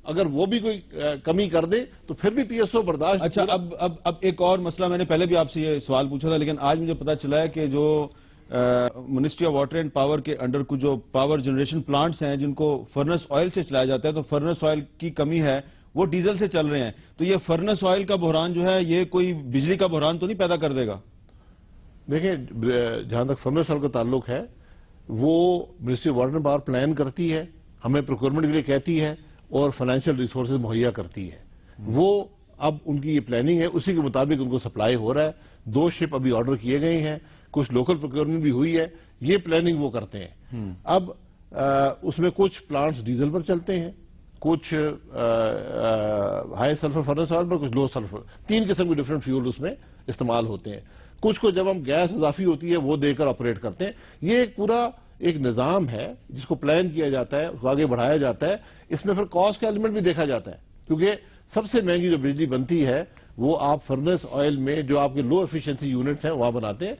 اگر وہ بھی کوئی کمی کر دے تو پھر بھی پی ایس او برداشت. اچھا، اب ایک اور مسئلہ، میں نے پہلے بھی آپ سے یہ سوال پوچھا تھا لیکن آج مجھے پتا چلا ہے کہ جو ministry of water and power کے انڈر کچھ جو پاور جنریشن پلانٹس ہیں جن کو فرنس آئل سے چلایا جاتا ہے، تو فرنس آئل کی کمی ہے وہ ڈیزل سے چل رہے ہیں. تو یہ فرنس آئل کا بحران جو ہے یہ کوئی بجلی کا بحران تو نہیں پیدا کر دے گا؟ دیکھیں جہاں تک فرنس آئل کا تعلق ہے وہ ministry water and power plan کرتی ہے, ہمیں پروکیورمنٹ کے لیے کہتی ہے اور فائنینشیل ریسورسز مہیا کرتی ہے. وہ اب ان کی یہ پلاننگ ہے, اسی کے مطابق ان کو سپلائی ہو رہا ہے. 2 شپ ابھی آرڈر کیے گئے ہیں, کچھ لوکل پروکیورمنٹ بھی ہوئی ہے, یہ پلاننگ وہ کرتے ہیں. اب اس میں کچھ پلانٹس ڈیزل پر چلتے ہیں, کچھ ہائی سلفر فرنس آئل پر, کچھ لو سلفر, 3 قسم کے ڈفرنٹ فیول اس میں استعمال ہوتے ہیں. کچھ کو جب ہم گیس اضافی ہوتی ہے وہ دے کر آپریٹ کرتے ہیں. یہ ایک پورا ایک نظام ہے جس کو پلان کیا جاتا ہے, اس کو آگے بڑھایا جاتا ہے. اس میں پھر کاسٹ کا ایلیمنٹ بھی دیکھا جاتا ہے, کیونکہ سب سے مہنگی جو بجلی بنتی ہے وہ آپ فرنس آئل میں جو آپ کے لو ایفیشنسی یونٹس ہیں وہاں بناتے ہیں.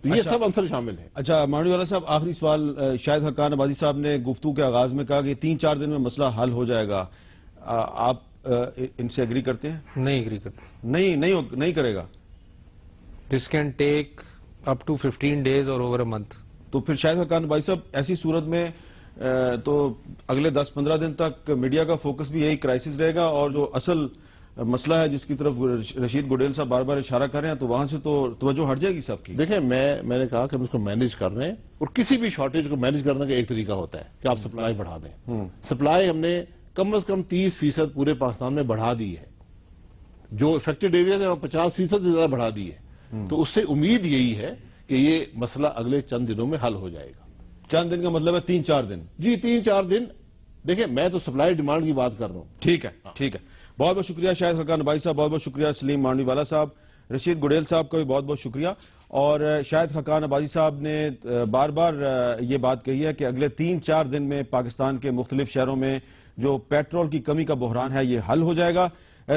تو یہ سب عنصر شامل ہیں. اچھا مانوی والا صاحب, آخری سوال. شاہد حقان آبادی صاحب نے گفتگو کے آغاز میں کہا کہ 3-4 دن میں مسئلہ حل ہو جائے گا. آپ ان سے ایگری کرتے ہیں؟ نہیں ایگری کرتے. نہیں کرے گا. This can take up to 15 days اور اوور اے منتھ. تو پھر شاہد حقان بھائی صاحب ایسی صورت میں تو اگلے 10-15 دن تک میڈیا کا فوکس بھی یہی کرائسس رہے گا, اور جو اصل مسئلہ ہے جس کی طرف رشید گڈیل صاحب بار بار اشارہ کر رہے ہیں تو وہاں سے تو توجہ ہٹ جائے گی سب کی. دیکھیں میں نے کہا کہ ہم اس کو مینیج کر رہے ہیں, اور کسی بھی شارٹیج کو مینیج کرنے کا ایک طریقہ ہوتا ہے کہ آپ سپلائی بڑھا دیں. سپلائی ہم نے کم از کم 30% پورے پاکستان میں بڑھا دی ہے. جو افیکٹڈ ایریاز ہیں وہ 50% سے زیادہ بڑھا دی ہے. تو اس سے امید یہی ہے کہ یہ مسئلہ اگلے چند دنوں میں حل ہو جائے گا. چند دن کا مطلب ہے 3-4 دن؟ جی 3-4 دن. دیکھیں میں تو سپلائی ڈیمانڈ کی بات کر رہا ہوں. ٹھیک ہے. بہت بہت شکریہ شاہد حقان بھائی صاحب, بہت بہت شکریہ سلیم مانوی والا صاحب, رشید گڈیل صاحب کا بھی بہت بہت شکریہ. اور شاہد حقان آبادی صاحب نے بار بار یہ بات کہی ہے کہ اگلے 3-4 دن میں پاکستان کے مختلف شہروں میں جو پیٹرول کی کمی کا بحران ہے یہ حل ہو جائے گا.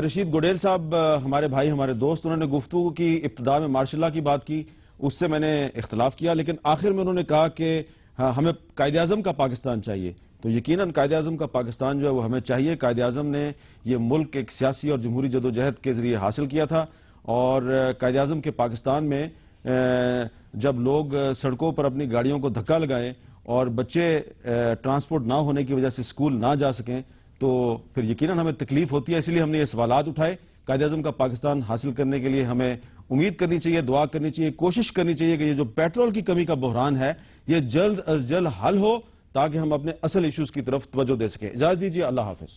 رشید گڈیل صاحب ہمارے بھائی, ہمارے دوست, انہوں نے گفتگو کی ابتدا میں مارشل لا کی بات کی, اس سے میں نے اختلاف کیا, لیکن آخر میں انہوں نے کہا کہ ہمیں قائد اعظم کا پاکستان چاہیے. تو یقیناً قائد اعظم کا پاکستان جو ہے وہ ہمیں چاہیے. قائد اعظم نے یہ ملک ایک سیاسی اور جمہوری جدوجہد کے ذریعے حاصل کیا تھا, اور قائد اعظم کے پاکستان میں جب لوگ سڑکوں پر اپنی گاڑیوں کو دھکا لگائیں اور بچے ٹرانسپورٹ نہ ہونے کی وجہ سے اسکول نہ جا سکیں تو پھر یقیناً ہمیں تکلیف ہوتی ہے. اس لیے ہم نے یہ سوالات اٹھائے. قائد اعظم کا پاکستان حاصل کرنے کے لیے ہمیں امید کرنی چاہیے, دعا کرنی چاہیے, کوشش کرنی چاہیے کہ یہ جو پیٹرول کی کمی کا بحران ہے یہ جلد از جلد حل ہو تاکہ ہم اپنے اصل ایشوز کی طرف توجہ دے سکیں. اجازت دیجیے, اللہ حافظ.